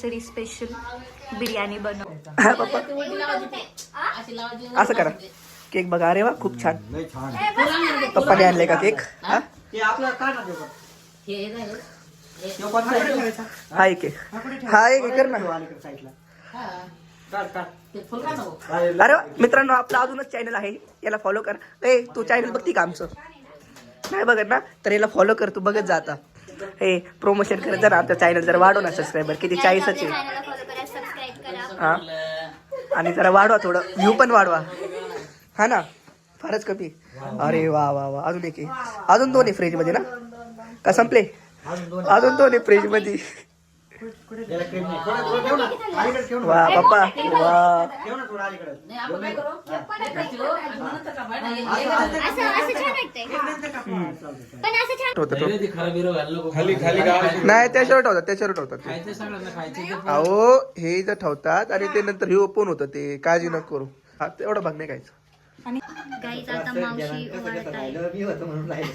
Anniversary special biryani बनव. पप्पा असं करा. केक बघा. अरे वा खूप छान. पप्पाने आणले का केक? हा एक केक. हा एक कर ना. अरे वा. मित्रांनो आपला अजूनच चॅनल आहे, याला फॉलो कर. ए तू चॅनल बघती का आमचं? नाही बघत ना, तर याला फॉलो कर. तू बघत जा आता. हे प्रमोशन करत जा ना आमच्या चॅनल. जर वाढव ना सबस्क्रायबर. किती 40च आहे. हा आणि जरा वाढवा, थोडं व्ह्यू पण वाढवा. हा ना, फारच कमी. अरे वा वा वा. अजून एक आहे. अजून 2 आहे फ्रीज मध्ये ना, का संपले? अजून 2 आहे फ्रीज मध्ये. वा पप्पा वा. नाही त्याच्यावर ठेवतात, त्याच्यावर ठेवतात. अहो हे जर ठेवतात आणि ते नंतर हे ओपन होतं. ते काळजी नको करू. एवढं भाग नाही खायचं. गाईज आता मावशी ओवाळत आहे.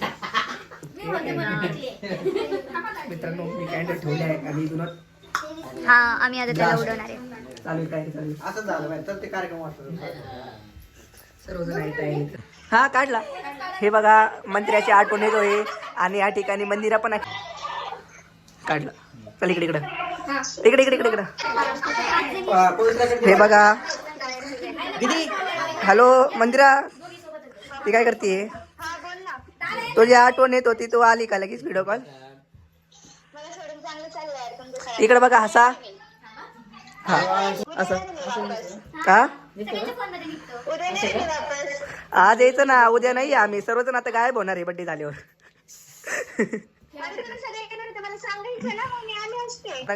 मित्रांनो मी कॅन्डल ठेवले आहे आणि इथून हा आम्ही आता त्याला उडवणार आहे. चालू काय चालू असं झालं तर ते कार्यक्रम सर्वजण आहे. हा काढला. हे बघा मंदिराची आठवण येतो आहे आणि या ठिकाणी मंदिरा पण आहे. काढला. चल इकडे इकडे इकडे इकडे इकडे इकडे. हे बघा दीदी. हॅलो मंदिरा, ती काय करते? तुझी आठवण येत होती, तू आली का लगेच व्हिडिओ कॉल? इकडे बघा हसा. हा असं का? आज यायचं ना, उद्या नाही. आम्ही सर्वजण आता गायब होणार आहे बड्डे झाल्यावर.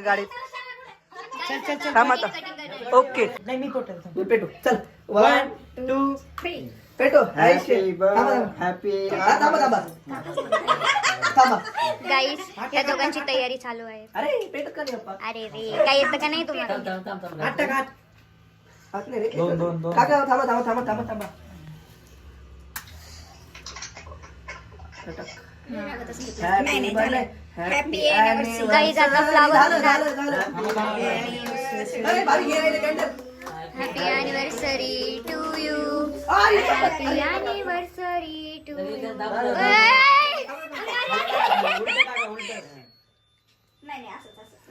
गाडीत थांब आता. ओके पेटू. चल 1 2 3 पेटो. हॅपी. गाईज या दोघांची तयारी चालू आहे. अरे पेटत का नाही? अरे रे काय येतं का नाही तुम्हाला? थांबा थांबा थांबा थांबा थांबा. Happy anniversary guys. आता flower happy anniversary to you. Happy anniversary to you.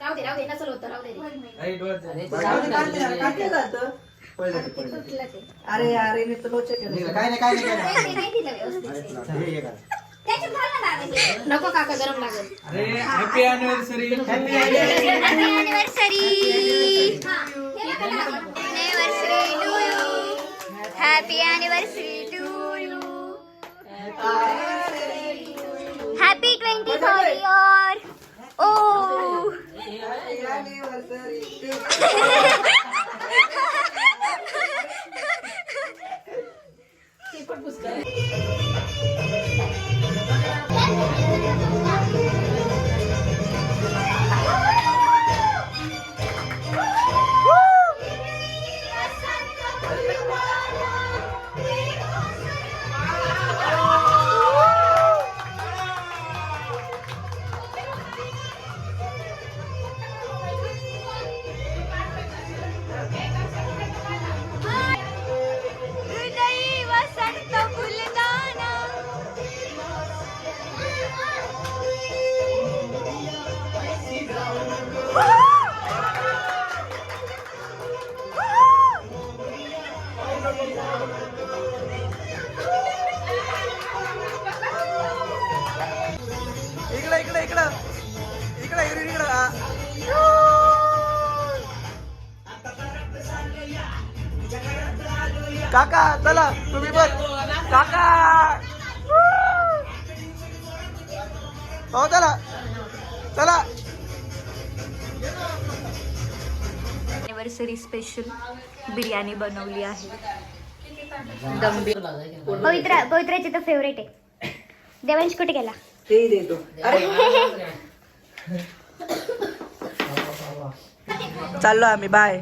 राहू दे नसल होतं. राहू दे. अरे अरे मी तुला नको काका गरम लागेल. Happy anniversary. Happy anniversary to you. Happy anniversary to you. Happy 24 year. ओ काका चला तुम्ही पण. काका हो चला चला. एनिव्हर्सरी स्पेशल बिर्याणी बनवली आहे. पवित्राची तर फेवरेट आहे. देवांश कुठे गेला? ते देतो. चाललो आम्ही. Bye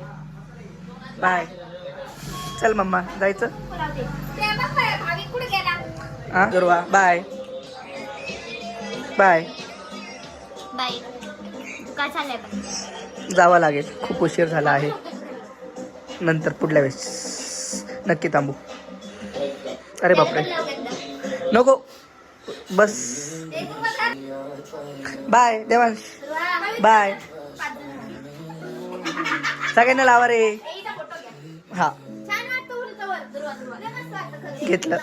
bye. चल मम्मा जायचं. हा दुर्वा बाय बाय बाय. तू काय चाललंय? जावं लागेल, खूप उशीर झाला आहे. नंतर पुढल्या वेळेस नक्की थांबू. अरे बापरे, नको बस. Bye Devansh, bye. सगळ्यांना लावा रे. हा घेतलं.